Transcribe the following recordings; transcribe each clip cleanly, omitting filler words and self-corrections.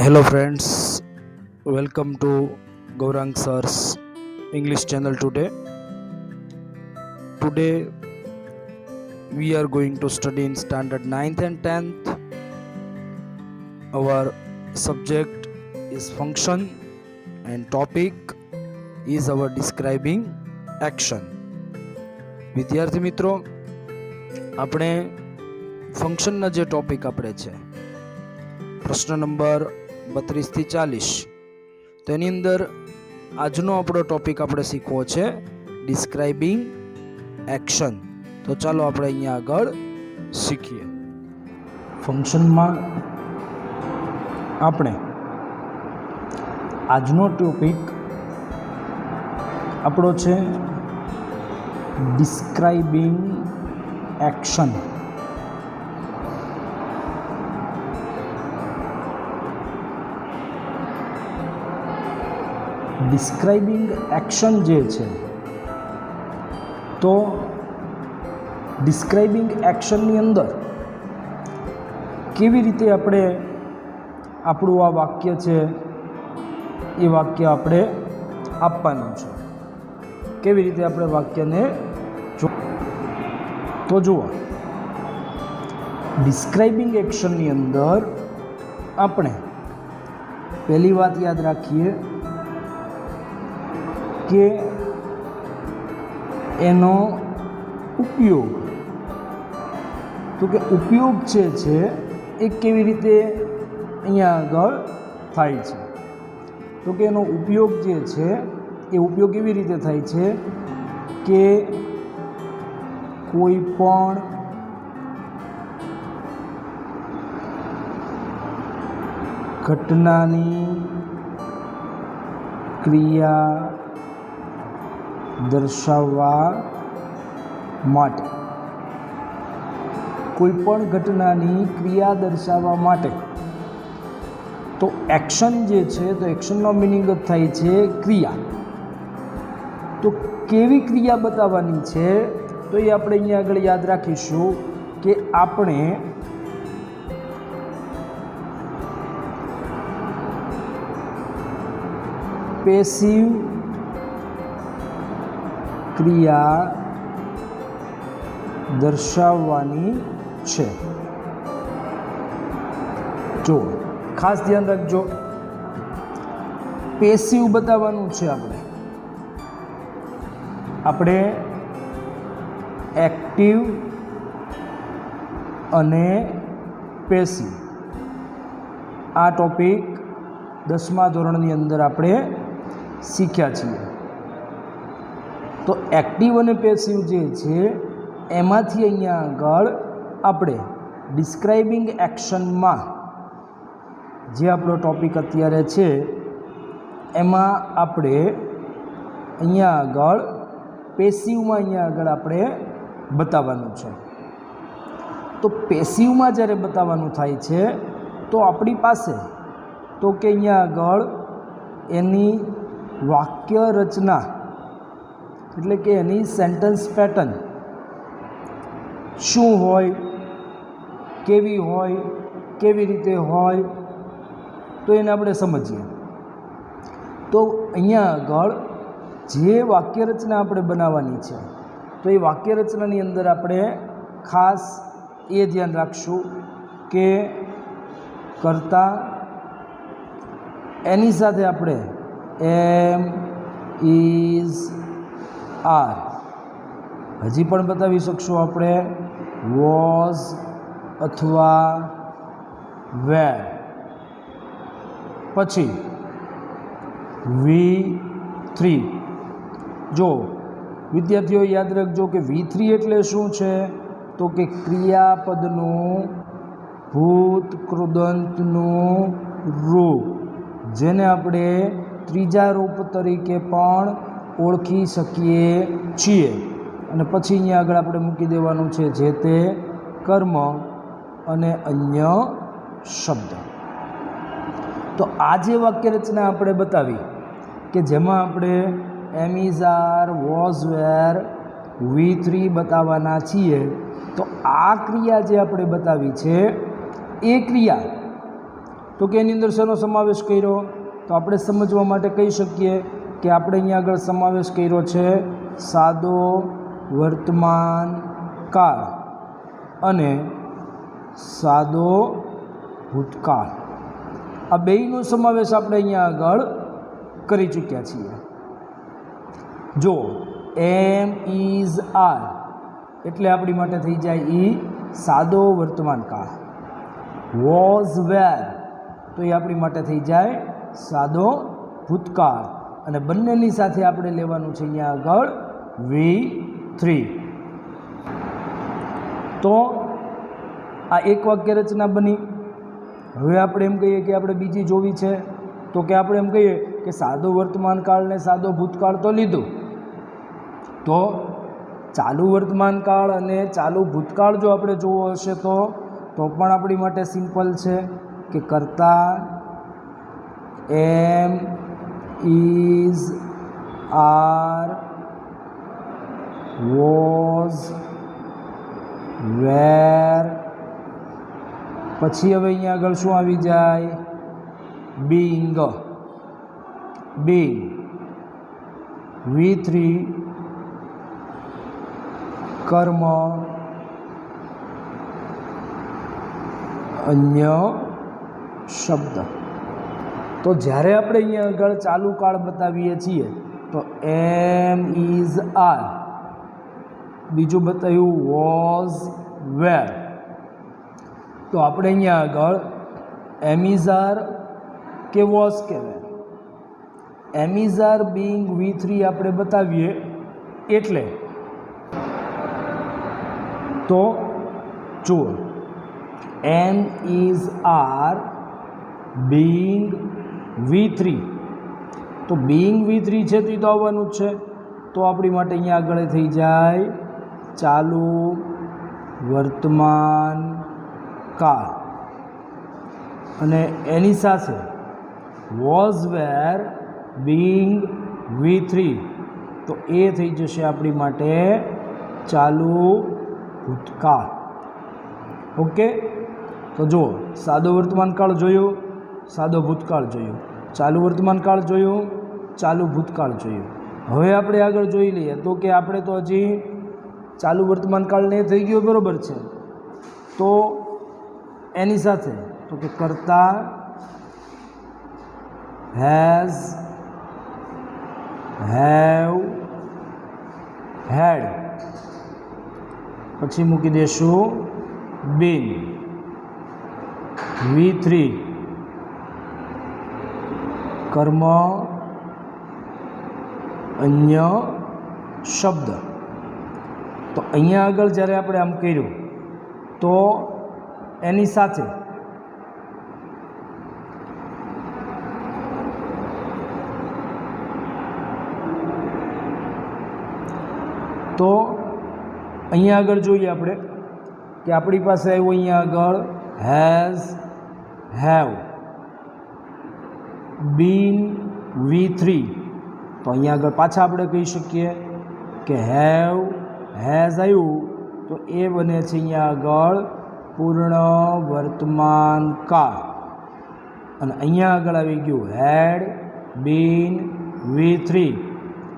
Hello friends, welcome to Gaurang Sir's English channel today. Today we are going to study in standard 9th and 10th. Our subject is function and topic is our describing action. વિદ્યાર્થી મિત્રો, આપણે ફંક્શનના જે topic આપણે છે પ્રશ્ન number 32 થી 40, તેની અંદર આજનો આપણો ટોપિક આપણે શીખવો છે ડિસ્ક્રાઇબિંગ એક્શન. તો ચાલો આપણે અહીંયા આગળ શીખીએ. ફંક્શનમાં આપણે આજનો ટોપિક આપણો છે ડિસ્ક્રાઇબિંગ એક્શન. ડિસ્ક્રાઇબિંગ એક્શન જે છે, તો ડિસ્ક્રાઇબિંગ એક્શનની અંદર કેવી રીતે આપણે આપણું આ વાક્ય છે એ વાક્ય આપણે આપવાનું છે, કેવી રીતે આપણે વાક્યને તો જુઓ, ડિસ્ક્રાઇબિંગ એક્શનની અંદર આપણે પહેલી વાત યાદ રાખીએ કે એનો ઉપયોગ, તો કે ઉપયોગ છે એ કેવી રીતે અહીંયા આગળ થાય છે. તો કે એનો ઉપયોગ જે છે એ ઉપયોગ એવી રીતે થાય છે કે કોઈ પણ ઘટનાની ક્રિયા દર્શાવવા માટે, કોઈ પણ ઘટનાની ક્રિયા દર્શાવવા માટે. તો એક્શન જે છે, તો એક્શનનો મિનિંગ જ થાય છે ક્રિયા. તો કેવી ક્રિયા બતાવવાની છે, તો એ આપણે અહીંયા આગળ યાદ રાખીશું કે આપણે પેસિવ ક્રિયા દર્શાવવાની છે. જો ખાસ ધ્યાન રાખજો, પેસિવ બતાવવાનું છે. આપણે એક્ટિવ અને પેસિવ આ ટોપિક 10મા ધોરણની અંદર આપણે શીખ્યા છીએ. તો એક્ટિવ અને પેસિવ જે છે એમાંથી અહીંયા આગળ આપણે ડિસ્ક્રાઇબિંગ એક્શનમાં જે આપણો ટોપિક અત્યારે છે એમાં આપણે અહીંયા આગળ પેસિવમાં અહીંયા આગળ આપણે બતાવવાનું છે. તો પેસિવમાં જ્યારે બતાવવાનું થાય છે તો આપણી પાસે તો કે અહીંયા આગળ એની વાક્ય રચના, એટલે કે એની સેન્ટન્સ પેટર્ન શું હોય, કેવી હોય, કેવી રીતે હોય, તો એને આપણે સમજીએ. તો અહીંયા આગળ જે વાક્ય રચના આપણે બનાવવાની છે, તો એ વાક્ય રચનાની અંદર આપણે ખાસ એ ધ્યાન રાખશું કે કર્તા એની સાથે આપણે એમ, ઇઝ, આર, હજી પણ બતાવી શકશું આપણે વોઝ અથવા વેર. પછી V3. જો વિદ્યાર્થીઓ યાદ રાખજો કે V3 એટલે શું છે, તો કે ક્રિયાપદનું ભૂત કૃદંતનું રૂપ, જેને આપણે ત્રીજા રૂપ તરીકે પણ ઓળખી શકીએ છીએ. અને પછી અહીંયા આગળ આપણે મૂકી દેવાનું છે જે તે કર્મ અને અન્ય શબ્દ. તો આ જે વાક્ય રચના આપણે બતાવી કે જેમાં આપણે am, is, are, was, were, V3 બતાવવાના છીએ, તો આ ક્રિયા જે આપણે બતાવી છે એ ક્રિયા તો કે એની અંદર શેનો સમાવેશ કર્યો? તો આપણે સમજવા માટે કહી શકીએ કે આપણે અહીંયા આગળ સમાવેશ કર્યો છે સાદો વર્તમાન કાળ અને સાદો ભૂતકાળ. આ બેયનો સમાવેશ આપણે અહીંયા આગળ કરી ચૂક્યા છીએ. જો એમ ઇઝ આર એટલે આપણી માટે થઈ જાય ઈ સાદો વર્તમાન કાળ. વોઝ વેર તો એ આપણી માટે થઈ જાય સાદો ભૂતકાળ. અને બંનેની સાથે આપણે લેવાનું છે અહીંયા આગળ V3. તો આ એક વાક્ય રચના બની. હવે આપણે એમ કહીએ કે આપણે બીજી જોવી છે, તો કે આપણે એમ કહીએ કે સાદો વર્તમાન કાળ ને સાદો ભૂતકાળ તો લીધું, તો ચાલુ વર્તમાન કાળ અને ચાલુ ભૂતકાળ જો આપણે જોવો હશે તો પણ આપણી માટે સિમ્પલ છે કે કર્તા એમ ઇઝ આર વોઝ વેર. પછી હવે અહીંયા આગળ શું આવી જાય? બીંગ. બીંગ V3 કર્મ અન્ય શબ્દ. તો જ્યારે આપણે અહીંયા આગળ ચાલુ કાળ બતાવીએ છીએ તો એમ ઇઝ આર, બીજું બતાવ્યું વોઝ વેર. તો આપણે અહીંયા આગળ એમ ઇઝ આર કે વોઝ કે વેર, એમ ઇઝ આર બીંગ V3 આપણે બતાવીએ એટલે તો જુઓ એમ ઇઝ આર બીંગ V3. તો બીંગ V3 છે તો એ તો આવવાનું જ છે. તો આપણી માટે અહીંયા આગળ થઈ જાય ચાલુ વર્તમાન કાળ અને એની સાથે વોઝ વેર બીંગ V3. તો એ થઈ જશે આપણી માટે ચાલુ ભૂતકાળ. ઓકે. તો જુઓ સાદો વર્તમાન કાળ જોયું, સાદો ભૂતકાળ જોયું, ચાલુ વર્તમાન કાળ જોયું, ચાલુ ભૂતકાળ જોયું. હવે આપણે આગળ જોઈ લઈએ તો કે આપણે તો હજી ચાલુ વર્તમાન કાળને થઈ ગયો બરાબર છે, તો એની સાથે તો કે કર્તા હેઝ હેવ હેડ, પછી મૂકી દેશું બીન V3 કર્મ અન્ય શબ્દ. તો અહીંયા આગળ જ્યારે આપણે આમ કર્યું તો એની સાથે તો અહીંયા આગળ જોઈએ આપણે કે આપણી પાસે આવ્યું અહીંયા આગળ હેઝ હેવ બીન V3. તો અહીંયા આગળ પાછા આપણે કહી શકીએ કે હેવ હેઝ આવ્યું તો એ બને છે અહીંયા આગળ પૂર્ણ વર્તમાન કાળ. અને અહીંયા આગળ આવી ગયું હેડ બીન V3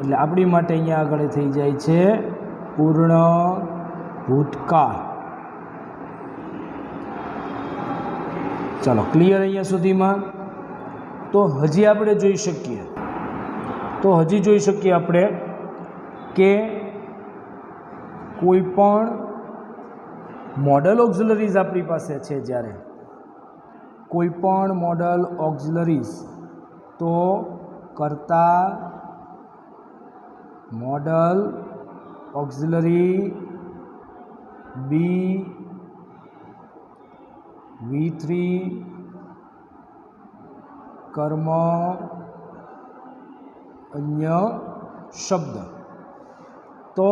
એટલે આપણી માટે અહીંયા આગળ થઈ જાય છે પૂર્ણ ભૂતકાળ. ચાલો ક્લિયર અહીંયા સુધીમાં? તો હજી આપણે જોઈ શકીએ આપણે કે કોઈ પણ મોડલ ઓક્ઝિલરીઝ આપણી પાસે છે, જ્યારે કોઈ પણ મોડલ ઓક્ઝિલરીઝ તો કર્તા મોડલ ઓક્ઝિલરી બી V3 કર્મ અન્ય શબ્દ. તો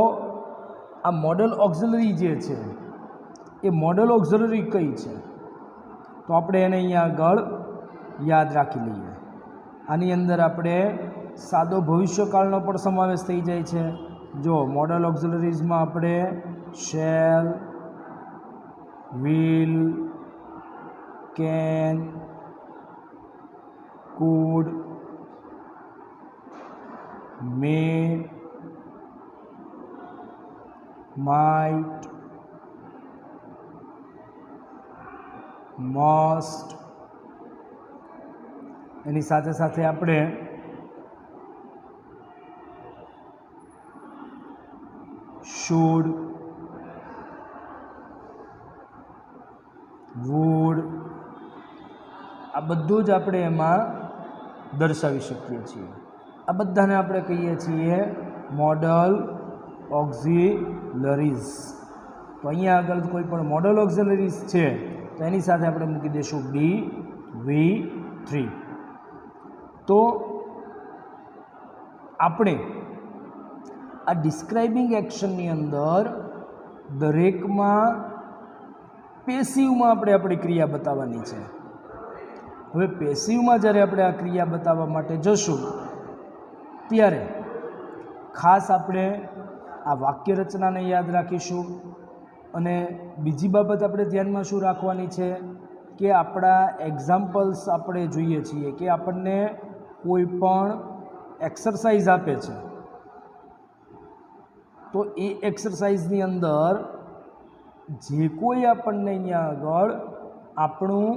આ મોડલ ઓક્ઝિલરી જે છે એ મોડલ ઓક્ઝિલરી કઈ છે તો આપણે એને અહીંયા આગળ યાદ રાખી લઈએ. આની અંદર આપણે સાદો ભવિષ્યકાળનો પણ સમાવેશ થઈ જાય છે. જો મોડલ ઓક્ઝિલરીઝમાં આપણે shall, will, can, could, may, might, must. એની સાથે સાથે આપણે should, would, આ બધું જ આપણે એમાં દર્શાવી શકીએ છીએ. આ બધાને આપણે કહીએ છીએ મોડલ ઓક્ઝિલરીઝ. તો અહીંયા આગળ કોઈ પણ મોડલ ઓક્ઝિલરીઝ છે તો એની સાથે આપણે મૂકી દઈશું BV3. તો આપણે આ ડિસ્ક્રાઇબિંગ એક્શનની અંદર દરેકમાં પેસિવમાં આપણે આપણી ક્રિયા બતાવવાની છે. હવે પેસિવમાં જ્યારે આપણે આ ક્રિયા બતાવવા માટે જશું ત્યારે ખાસ આપણે આ વાક્ય રચનાને યાદ રાખીશું. અને બીજી બાબત આપણે ધ્યાનમાં શું રાખવાની છે કે આપણા એક્ઝામ્પલ્સ આપણે જોઈએ છીએ કે આપણને કોઈ પણ એક્સરસાઇઝ આપે છે તો એ એક્સરસાઇઝની અંદર જે કોઈ આપણને અહીંયા આગળ આપણું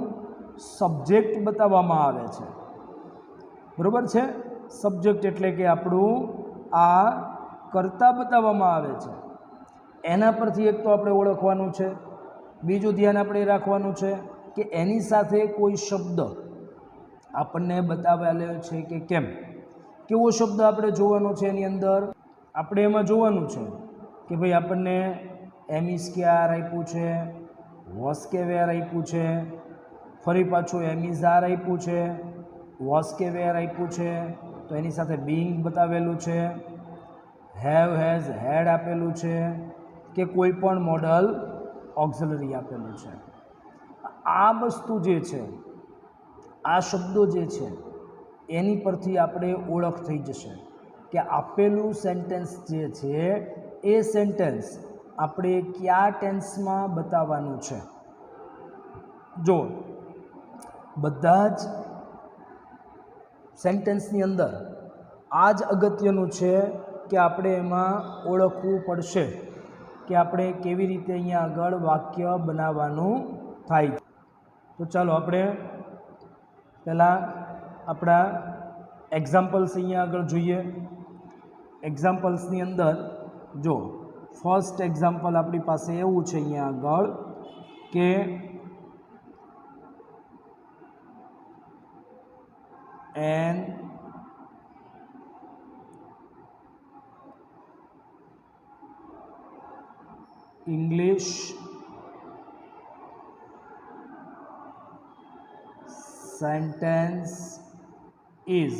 સબ્જેક્ટ બતાવવામાં આવે છે, બરાબર છે. સબ્જેક્ટ એટલે કે આપણું આ કર્તા બતાવવામાં આવે છે. એના પરથી એક તો આપણે ઓળખવાનું છે. બીજું ધ્યાન આપણે રાખવાનું છે કે એની સાથે કોઈ શબ્દ આપણને બતાવેલો છે કે કેમ. કેવો શબ્દ આપણે જોવાનો છે એની અંદર આપણે એમાં જોવાનું છે કે ભાઈ આપણને એમિસ ક્યાર આપ્યું છે, વોસ કે વેર આપ્યું છે, ફરી પાછું એમિઝાર આપ્યું છે, વોસ કે વેર આપ્યું છે, તો એની સાથે બીંગ બતાવેલું છે, હેવ હેઝ હેડ આપેલું છે કે કોઈ પણ મોડલ ઓક્ઝિલરી આપેલું છે. આ વસ્તુ જે છે, આ શબ્દો જે છે એની પરથી આપણે ઓળખ થઈ જશે કે આપેલું સેન્ટેન્સ જે છે એ સેન્ટેન્સ આપણે કયા ટેન્સમાં બતાવવાનું છે. જો બધા જ સેન્ટેન્સની અંદર આ જ અગત્યનું છે કે આપણે એમાં ઓળખવું પડશે કે આપણે કેવી રીતે અહીંયા આગળ વાક્ય બનાવવાનું થાય. તો ચાલો આપણે પહેલાં આપણા એક્ઝામ્પલ્સ અહીંયા આગળ જોઈએ. એક્ઝામ્પલ્સની અંદર જો ફર્સ્ટ એક્ઝામ્પલ આપણી પાસે એવું છે અહીંયા આગળ કે an English sentence is.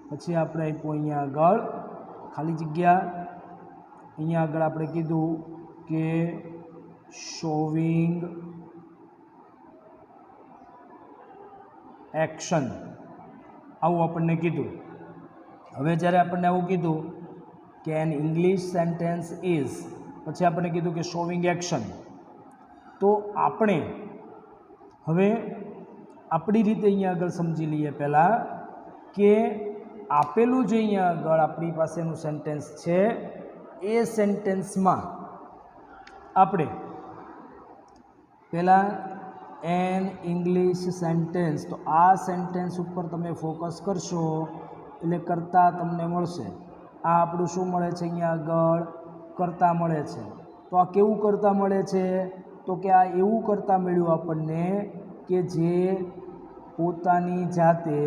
પછી આપણે આપ્યું અહીંયા આગળ ખાલી જગ્યા. અહીંયા આગળ આપણે કીધું કે શોવિંગ એક્શન, આવું આપણને કીધું. હવે જ્યારે આપણને આવું કીધું કે એન ઇંગ્લિશ સેન્ટેન્સ ઇઝ, પછી આપણને કીધું કે શોવિંગ એક્શન, તો આપણે હવે આપણી રીતે અહીંયા આગળ સમજી લઈએ પહેલાં કે આપેલું જે અહીંયા આગળ આપણી પાસેનું સેન્ટેન્સ છે એ સેન્ટેન્સમાં આપણે પહેલાં એન ઇંગ્લિશ સેન્ટેન્સ, તો આ સેન્ટેન્સ ઉપર તમે ફોકસ કરશો એટલે કર્તા તમને મળશે. આ આપણું શું મળે છે અહીંયા આગળ કર્તા મળે છે. તો આ કેવું કર્તા મળે છે તો કે આ એવું કર્તા મળ્યું આપણને કે જે પોતાની જાતે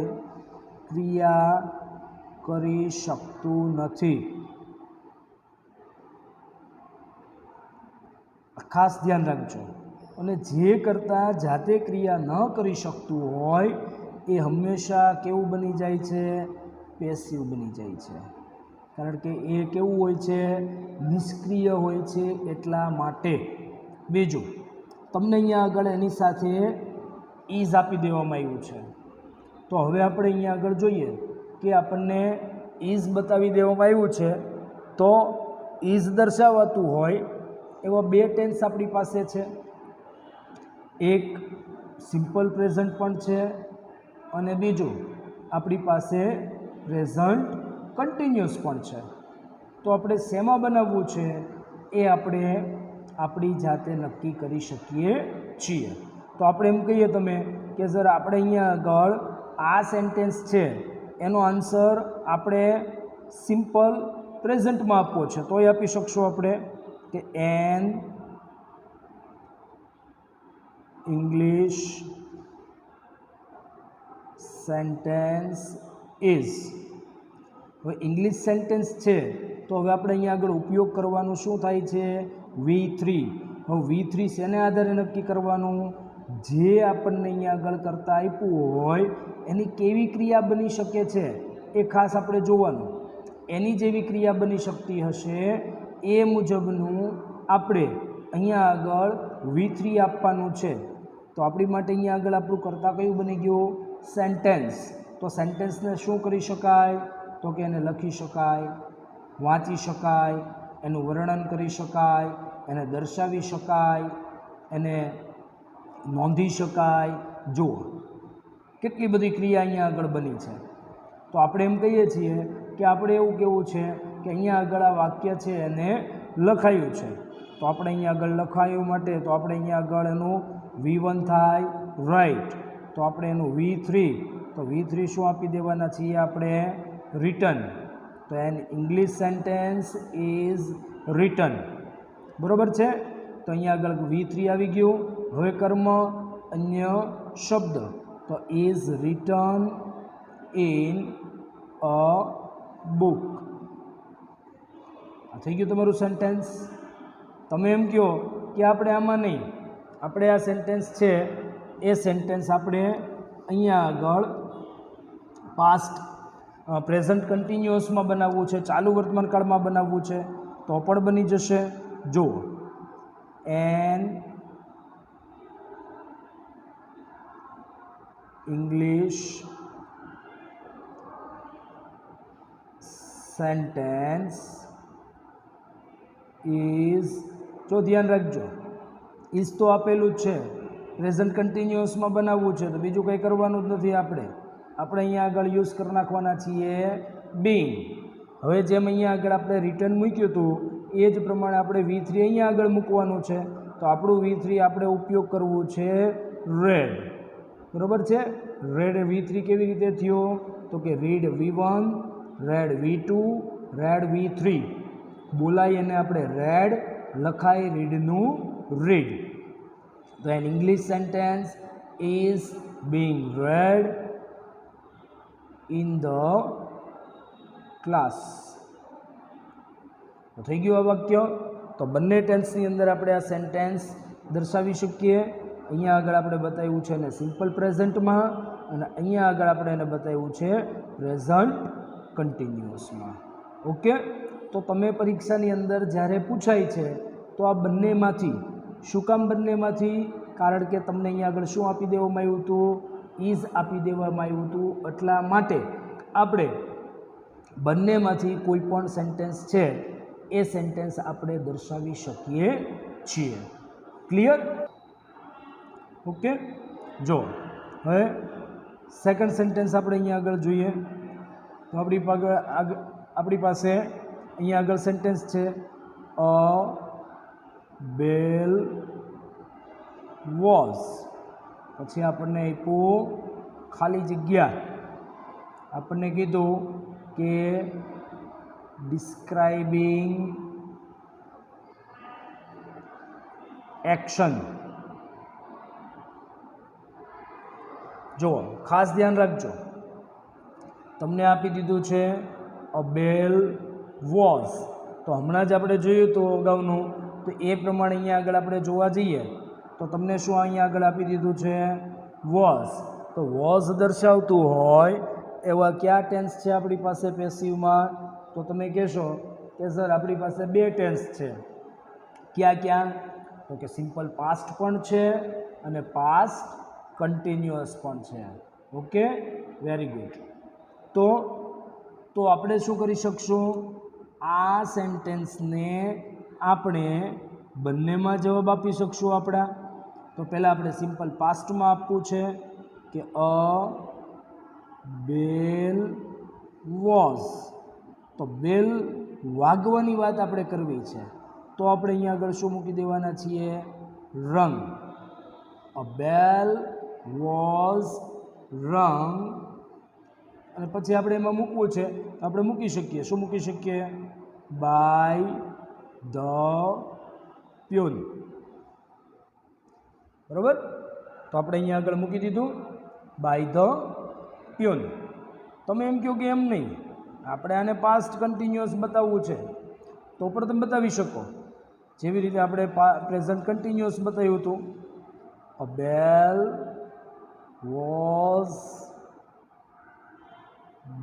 ક્રિયા કરી શકતું નથી. ખાસ ધ્યાન રાખજો. અને જે કરતાં જાતે ક્રિયા ન કરી શકતું હોય એ હંમેશા કેવું બની જાય છે, પેસિવ બની જાય છે. કારણ કે એ કેવું હોય છે, નિષ્ક્રિય હોય છે. એટલા માટે બીજું તમને અહીંયા આગળ એની સાથે ઇઝ આપી દેવામાં આવ્યું છે. તો હવે આપણે અહીંયા આગળ જોઈએ કે આપણને ઇઝ બતાવી દેવામાં આવ્યું છે. તો ઇઝ દર્શાવાતું હોય એવા બે ટેન્સ આપણી પાસે છે. એક સિમ્પલ પ્રેઝન્ટ પણ છે અને બીજું આપણી પાસે પ્રેઝન્ટ કન્ટિન્યુઅસ પણ છે. તો આપણે શેમાં બનાવવું છે એ આપણે આપણી જાતે નક્કી કરી શકીએ છીએ. તો આપણે એમ કહીએ તમે કે સર આપણે અહીંયા આગળ આ સેન્ટેન્સ છે એનો આન્સર આપણે સિમ્પલ પ્રેઝન્ટમાં આપવો છે તો એ આપી શકશો આપણે કે એન ઇંગ્લિશ સેન્ટેન્સ ઇઝ. હવે ઇંગ્લિશ સેન્ટેન્સ છે તો હવે આપણે અહીંયા આગળ ઉપયોગ કરવાનું શું થાય છે V3. હવે V3 શેને આધારે નક્કી કરવાનું જે આપણને અહીંયા આગળ કરતા આપ્યું હોય એની કેવી ક્રિયા બની શકે છે એ ખાસ આપણે જોવાનું. એની જેવી ક્રિયા બની શકતી હશે એ મુજબનું આપણે અહીંયા આગળ V3 આપવાનું છે. તો આપણી માટે અહીંયા આગળ આપણું કરતા કયું બની ગયું સેન્ટેન્સ. તો સેન્ટેન્સને શું કરી શકાય તો કે એને લખી શકાય, વાંચી શકાય, એનું વર્ણન કરી શકાય, એને દર્શાવી શકાય, એને નોંધી શકાય. જુઓ કેટલી બધી ક્રિયા અહીંયા આગળ બની છે. તો આપણે એમ કહીએ છીએ કે આપણે એવું કહેવું છે કે અહીંયા આગળ આ વાક્ય છે એને લખાયું છે. તો આપણે અહીંયા આગળ લખાયું માટે તો આપણે અહીંયા આગળ એનું V1 થાય રાઈટ. તો આપણે એનું V3 તો V3 શું આપી દેવાના છીએ આપણે રિટન. તો N English sentence is return. બરાબર છે. તો અહીંયા આગળ V3 આવી ગયું. હવે કર્મ અન્ય શબ્દ તો is return in a book. આ થઈ ગયું તમારું સેન્ટેન્સ. તમે એમ કહો કે આપણે આમાં નહીં, આપણે આ સેન્ટેન્સ છે એ સેન્ટેન્સ આપણે અહીંયા આગળ પાસ્ટ પ્રેઝન્ટ કન્ટિન્યુઅસમાં બનાવવું છે, ચાલુ વર્તમાન કાળમાં બનાવવું છે તો પણ બની જશે. જુઓ એન ઇંગ્લિશ સેન્ટેન્સ ઇઝ. જો ધ્યાન રાખજો ઇઝ તો આપેલું જ છે, પ્રેઝન્ટ કન્ટિન્યુઅસમાં બનાવવું છે તો બીજું કંઈ કરવાનું જ નથી. આપણે અહીંયા આગળ યુઝ કરી નાખવાના છીએ બીંગ. હવે જેમ અહીંયા આગળ આપણે રિટર્ન મૂક્યું હતું એ જ પ્રમાણે આપણે V3 અહીંયા આગળ મૂકવાનું છે. તો આપણું V3 આપણે ઉપયોગ કરવું છે રેડ. બરાબર છે. રેડ V3 કેવી રીતે થયો તો કે read V1, red V2, red V3. બોલાય એને આપણે રેડ, લખાય રીડનું રીડ. તો N English sentence is being red in the class. તો થઈ ગયું આ વાક્ય. તો બંને ટેન્સની અંદર આપણે આ સેન્ટેન્સ દર્શાવી શકીએ. અહીંયા આગળ આપણે બતાવ્યું છે એને સિમ્પલ પ્રેઝન્ટમાં અને અહીંયા આગળ આપણે એને બતાવ્યું છે પ્રેઝન્ટ કન્ટિન્યુઅસમાં. ઓકે. તો તમે પરીક્ષાની અંદર જ્યારે પૂછાય છે તો આ બંનેમાંથી શું કામ બંનેમાંથી? કારણ કે તમને અહીંયા આગળ શું આપી દેવામાં આવ્યું હતું? ઇઝ આપી દેવામાં આવ્યું હતું. એટલા માટે આપણે બંનેમાંથી કોઈ પણ સેન્ટેન્સ છે એ સેન્ટેન્સ આપણે દર્શાવી શકીએ છીએ. ક્લિયર? ઓકે. જો હવે સેકન્ડ સેન્ટેન્સ આપણે અહીંયા આગળ જોઈએ તો આપણી પાસે અહીંયા આગળ સેન્ટેન્સ છે અ બેલ વોઝ. પછી આપણને આપ્યું ખાલી જગ્યા. આપણને કીધું કે ડિસ્ક્રાઇબિંગ એક્શન. જુઓ ખાસ ધ્યાન રાખજો, તમને આપી દીધું છે અ બેલ વોઝ. તો હમણાં જ આપણે જોયું તો અગાઉનું તો એ પ્રમાણે અહીંયા આગળ આપણે જોવા જઈએ તો તમને શું અહીંયા આગળ આપી દીધું છે વોઝ. તો વોઝ દર્શાવતું હોય એવા કયા ટેન્સ છે આપણી પાસે પેસિવમાં? તો તમે કહેશો કે સર આપણી પાસે બે ટેન્સ છે. ક્યાં ક્યાં? તો કે સિમ્પલ પાસ્ટ પણ છે અને પાસ્ટ કન્ટિન્યુઅસ પણ છે. Okay, very good. તો આપણે શું કરી શકશું? આ સેન્ટેન્સને આપણે બંનેમાં જવાબ આપી શકશું આપણા. તો પહેલાં આપણે સિમ્પલ પાસ્ટમાં આપવું છે કે અ બેલ વોઝ. તો બેલ વાગવાની વાત આપણે કરવી છે તો આપણે અહીંયા આગળ શું મૂકી દેવાના છીએ? રંગ. અ બેલ વોઝ રંગ. અને પછી આપણે એમાં મૂકવું છે આપણે મૂકી શકીએ. શું મૂકી શકીએ? By the peon. બરાબર. તો આપણે અહીંયા આગળ મૂકી દીધું બાય ધ પ્યુન. તમે એમ કહો કે એમ નહીં, આપણે આને પાસ્ટ કન્ટિન્યુઅસ બતાવવું છે તો પણ તમે બતાવી શકો. જેવી રીતે આપણે પ્રેઝન્ટ કન્ટિન્યુઅસ બતાવ્યું હતું. અ બેલ was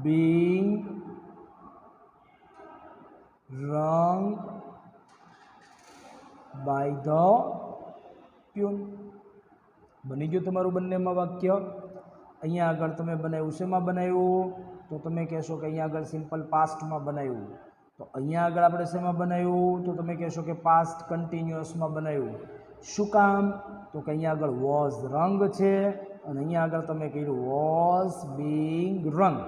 being rung by the tune. બની ગયું તમારું બંનેમાં વાક્ય. અહીંયા આગળ તમે બનાવ્યું શેમાં બનાવ્યું? તો તમે કહેશો કે અહીંયા આગળ સિમ્પલ પાસ્ટમાં બનાવ્યું. તો અહીંયા આગળ આપણે શેમાં બનાવ્યું? તો તમે કહેશો કે પાસ્ટ કન્ટિન્યુઅસમાં બનાવ્યું. શું કામ? તો કે અહીંયા આગળ વોઝ રંગ છે અને અહીંયા આગળ તમે કીધું વોઝ બીંગ રંગ.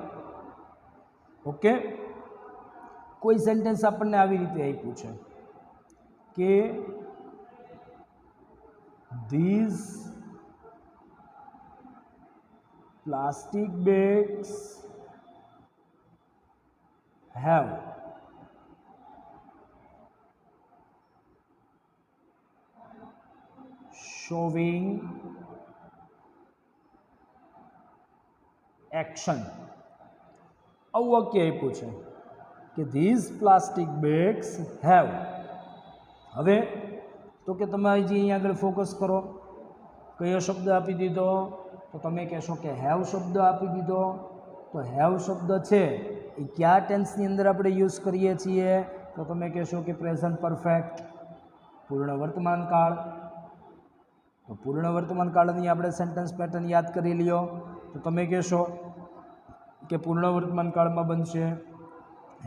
ઓકે. કોઈ સેન્ટેન્સ આપણને આવી રીતે આપ્યું છે કે these plastic bags have showing action. આવું વાક્ય આપ્યું છે કે ધીઝ પ્લાસ્ટિક બેગ્સ હેવ. હવે તો કે તમે હજી અહીંયા આગળ ફોકસ કરો. કયો શબ્દ આપી દીધો? તો તમે કહેશો કે હેવ શબ્દ આપી દીધો. તો હેવ શબ્દ છે એ કયા ટેન્સની અંદર આપણે યુઝ કરીએ છીએ? તો તમે કહેશો કે પ્રેઝન્ટ પરફેક્ટ, પૂર્ણ વર્તમાન કાળ. તો પૂર્ણ વર્તમાન કાળની આપણે સેન્ટેન્સ પેટર્ન યાદ કરી લ્યો. તો તમે કહેશો કે પૂર્ણ વર્તમાન કાળમાં બનશે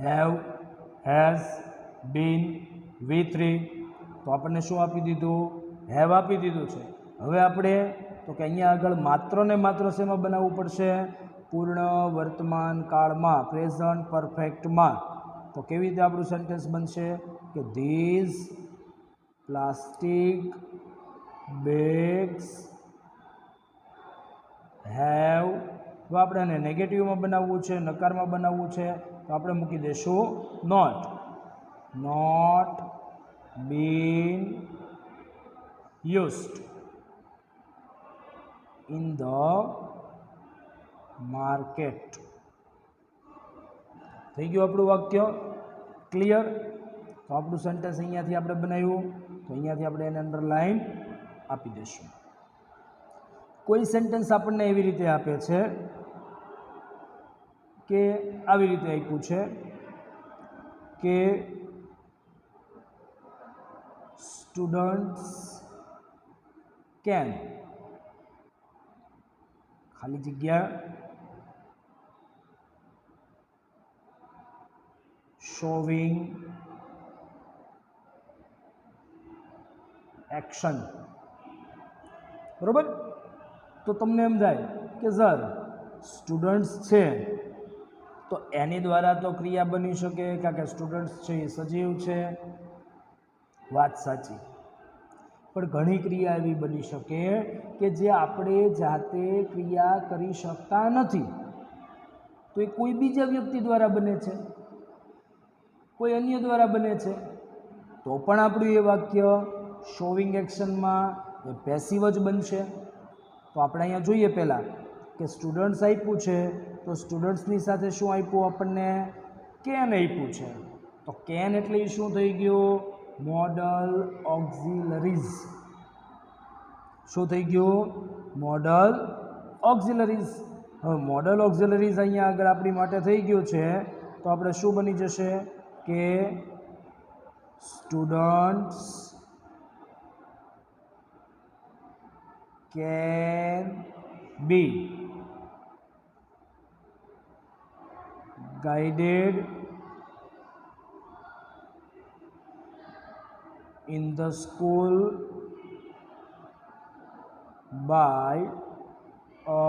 હેવ, હેઝ, બીન, V3. તો આપણને શું આપી દીધું? હેવ આપી દીધું છે. હવે આપણે તો કે અહીંયા આગળ માત્ર ને માત્ર શેમાં બનાવવું પડશે? પૂર્ણ વર્તમાન કાળમાં, પ્રેઝન્ટ પરફેક્ટમાં. તો કેવી રીતે આપણું સેન્ટેન્સ બનશે કે ધીઝ પ્લાસ્ટિક બેગ્સ હેવ. તો આપણે એને નેગેટિવમાં બનાવવું છે, નકારમાં બનાવવું છે તો આપણે મૂકી દઈશું not. Not been used in the market. થઈ ગયું આપણું વાક્ય ક્લિયર. તો આપણું સેન્ટેન્સ અહીંયાથી આપણે બનાવ્યું તો અહીંયાથી આપણે એને અંડરલાઈન આપી દઈશું. કોઈ સેન્ટેન્સ આપણને એવી રીતે આપે છે કે આવી રીતે આપ્યું છે કે સ્ટુડન્ટ્સ કેન ખાલી જગ્યા શોવિંગ એક્શન. બરાબર. તો તમને એમ થાય કે સર સ્ટુડન્ટ્સ છે તો એની દ્વારા તો ક્રિયા બની શકે કારણ કે સ્ટુડન્ટ્સ છે એ સજીવ છે. વાત સાચી. પણ ઘણી ક્રિયા એવી બની શકે કે જે આપણે જાતે ક્રિયા કરી શકતા નથી. તો એ કોઈ બીજા વ્યક્તિ દ્વારા બને છે, કોઈ અન્ય દ્વારા બને છે. તો પણ આપણું એ વાક્ય શોવિંગ એક્શનમાં એ પેસિવ જ બનશે. તો આપણે અહીંયા જોઈએ પહેલાં કે સ્ટુડન્ટ્સ આપ્યું છે તો સ્ટુડન્ટ્સની સાથે શું આપ્યું આપણને? કેન આપ્યું છે. તો કેન એટલે શું થઈ ગયું? Model auxiliaries. શું થઈ ગયું? Model auxiliaries. હવે મોડલ ઓક્ઝિલરીઝ અહીંયા આગળ આપણી માટે થઈ ગયું છે તો આપણે શું બની જશે કે students can be guided in the school by a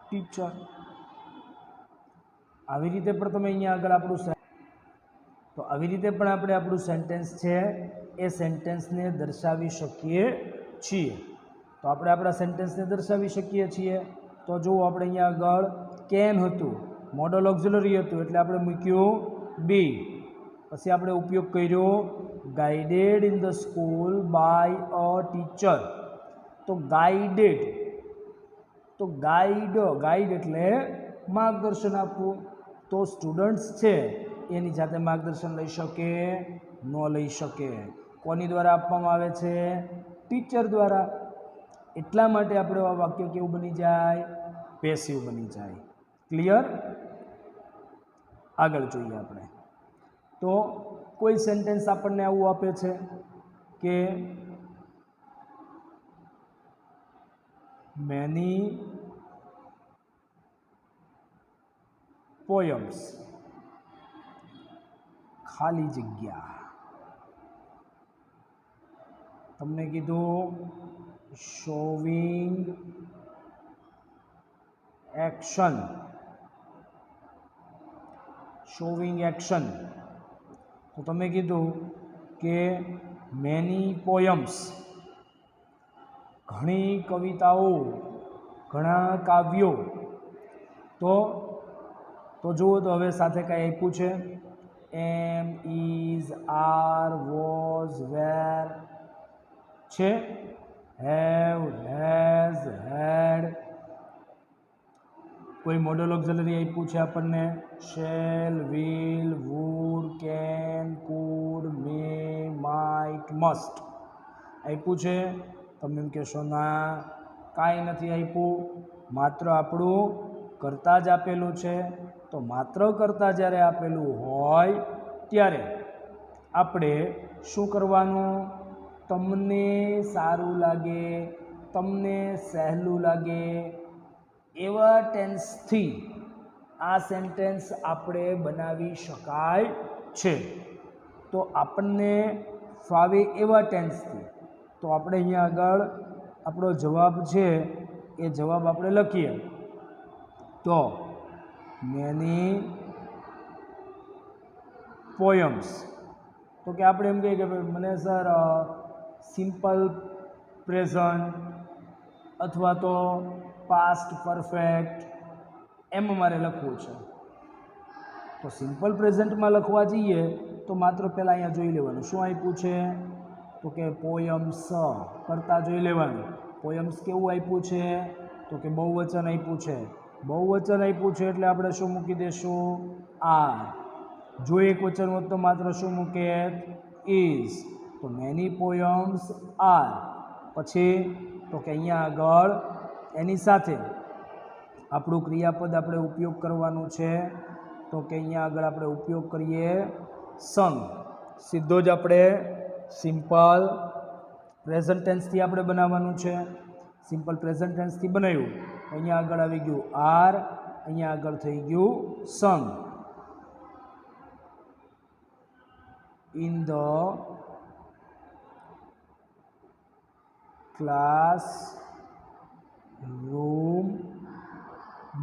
teacher. આવી રીતે પણ તમે અહીંયા આગળ આવી રીતે પણ આપણે આપણું સેન્ટેન્સ છે એ સેન્ટેન્સને દર્શાવી શકીએ છીએ. તો આપણે આપણા સેન્ટેન્સને દર્શાવી શકીએ છીએ. તો જુઓ આપણે અહીંયા આગળ કેન હતું, મોડલ ઓક્ઝિલરી હતું એટલે આપણે મૂક્યું બી. પછી આપણે ઉપયોગ કર્યો guided in the school by a teacher. તો ગાઈડેડ, તો ગાઈડ એટલે માર્ગદર્શન આપવું. તો સ્ટુડન્ટ્સ છે એની જાતે માર્ગદર્શન લઈ શકે? ન લઈ શકે. કોની દ્વારા આપવામાં આવે છે? ટીચર દ્વારા. એટલા માટે આપણે આ વાક્ય કેવું બની જાય? પેસિવ બની જાય. ક્લિયર? આગળ જોઈએ આપણે. તો કોઈ સેન્ટેન્સ આપણને આવું આપે છે કે મેની પોયમ્સ, ખાલી જગ્યા. તમને કીધું શોવિંગ એક્શન, શોવિંગ એક્શન. તો તમે કીધું કે મેની પોયમ્સ, ઘણી કવિતાઓ, ઘણા કાવ્યો. તો જુઓ તો હવે સાથે કાંઈ આપ્યું છે? Am, is, are, was, were છે. Have, has, had. કોઈ મોડલ ઓક્ઝિલરી આપ્યું છે આપણને? Shall, will, would, can, could, may, might, must આપ્યું છે. તમે એમ કહેશો ના કાંઈ નથી આપ્યું, માત્ર આપણું કરતા જ આપેલું છે. તો માત્ર કરતા જ્યારે આપેલું હોય ત્યારે આપણે શું કરવાનું? તમને સારું લાગે, તમને સહેલું લાગે એવા ટેન્સથી આ સેન્ટેન્સ આપણે બનાવી શકાય છે. તો આપણને ફાવે એવા ટેન્સથી. તો આપણે અહીંયા આગળ આપણો જવાબ છે એ જવાબ આપણે લખીએ. તો મેની પોયમ્સ. તો કે આપણે એમ કહીએ કે મને સર સિમ્પલ પ્રેઝન્ટ અથવા તો પાસ્ટ પરફેક્ટ એમ મારે લખવું છે. તો સિમ્પલ પ્રેઝન્ટમાં લખવા જઈએ તો માત્ર પહેલાં અહીંયા જોઈ લેવાનું શું આપ્યું છે? તો કે પોયમ્સ, કરતા જોઈ લેવાનું. પોયમ્સ કેવું આપ્યું છે? તો કે બહુવચન આપ્યું છે. બહુવચન આપ્યું છે એટલે આપણે શું મૂકી દઈશું? આર. જો એક વચન હોત તો માત્ર શું મૂકે? ઇઝ. તો મેની પોયમ્સ આર. પછી તો કે અહીંયા આગળ એની સાથે આપણું ક્રિયાપદ આપણે ઉપયોગ કરવાનું છે. તો કે અહીંયા આગળ આપણે ઉપયોગ કરીએ સમ. સીધો જ આપણે સિમ્પલ પ્રેઝન્ટ ટેન્સથી આપણે બનાવવાનું છે. સિમ્પલ પ્રેઝન્ટ ટેન્સથી બનાવ્યું. અહીંયા આગળ આવી ગયું આર, અહીંયા આગળ થઈ ગયું સમ. In the classroom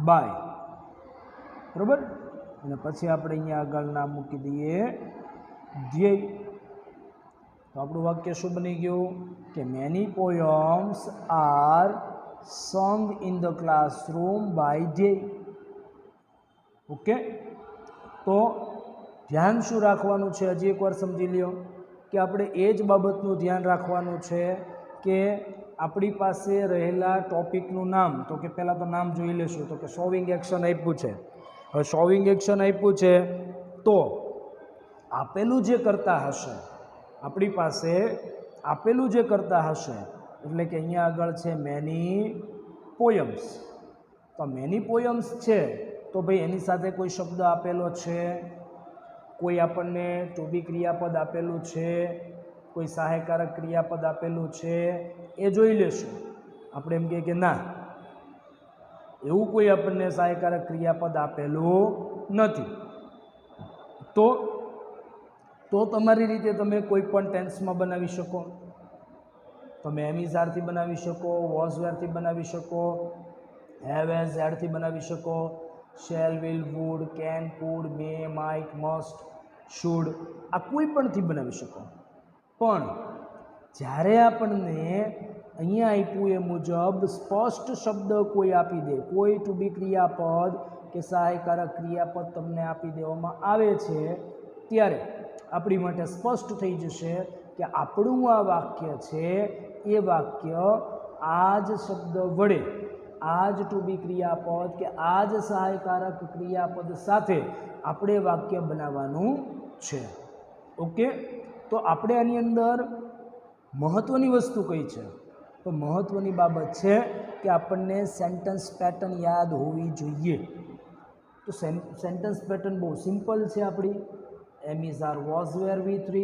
by. બરાબર? અને પછી આપણે અહીંયા આગળ નામ મૂકી દઈએ ધ્યેય. તો આપણું વાક્ય શું બની ગયું? કે many poems are sung in the classroom by ધ્યેય. ઓકે? તો ધ્યાન શું રાખવાનું છે? હજી એકવાર સમજી લ્યો કે આપણે એ જ બાબતનું ધ્યાન રાખવાનું છે કે આપણી પાસે રહેલા ટોપિકનું નામ. તો કે પહેલાં તો નામ જોઈ લેશું. તો કે શોવિંગ એક્શન આપ્યું છે. હવે શોવિંગ એક્શન આપ્યું છે તો આપેલું જે કરતા હશે, આપણી પાસે આપેલું જે કરતા હશે એટલે કે અહીંયા આગળ છે મેની પોયમ્સ. તો મેની પોયમ્સ છે તો ભાઈ એની સાથે કોઈ શબ્દ આપેલો છે, કોઈ આપણને ટુ બી ક્રિયાપદ આપેલું છે, કોઈ સહાયકારક ક્રિયાપદ આપેલું છે, એ જોઈ લેશું. આપણે એમ કહીએ કે ના, એવું કોઈ આપણને સહાયકારક ક્રિયાપદ આપેલું નથી. તો તમારી રીતે તમે કોઈ પણ ટેન્સમાં બનાવી શકો. તમે એમ ઇઝ આરથી બનાવી શકો, વોઝ વેરથી બનાવી શકો, હેવ એઝ હેડથી બનાવી શકો, shall, will, would, can, could, may, might, must, should, આ કોઈ પણથી બનાવી શકો. પણ જ્યારે આપણને અહીંયા આપ્યું એ મુજબ સ્પષ્ટ શબ્દ કોઈ આપી દે, કોઈ ટુ બી ક્રિયાપદ કે સહાયકારક ક્રિયાપદ તમને આપી દેવામાં આવે છે, ત્યારે આપણી માટે સ્પષ્ટ થઈ જશે કે આપણું આ વાક્ય છે એ વાક્ય આ જ શબ્દ વડે, આ જ ટુ બી ક્રિયાપદ કે આ જ સહાયકારક ક્રિયાપદ સાથે આપણે વાક્ય બનાવવાનું છે. ઓકે, તો આપણે આની અંદર મહત્ત્વની વસ્તુ કઈ છે? તો મહત્ત્વની બાબત છે કે આપણને સેન્ટન્સ પેટર્ન યાદ હોવી જોઈએ. તો સેન્ટન્સ પેટર્ન બહુ સિમ્પલ છે આપણી. Am is are was were V3.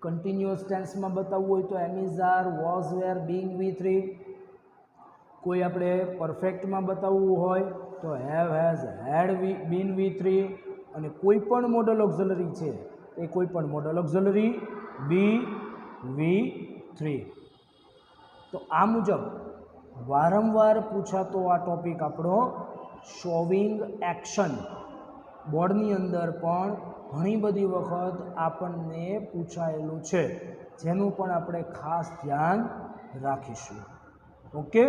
Continuous ટેન્સમાં બતાવવું હોય તો am is are was were being V3. કોઈ આપણે પરફેક્ટમાં બતાવવું હોય તો have, has, head bin V3. અને કોઈ પણ મોડલ ઓક્ઝિલરી છે એ કોઈ પણ મોડલ ઓક્ઝિલરી બી V3. તો આ મુજબ વારંવાર પૂછાતો આ ટોપિક આપણો શોવિંગ એક્શન બોર્ડની અંદર પણ ઘણી બધી વખત આપણને પૂછાયેલું છે, જેનું પણ આપણે ખાસ ધ્યાન રાખીશું. ઓકે.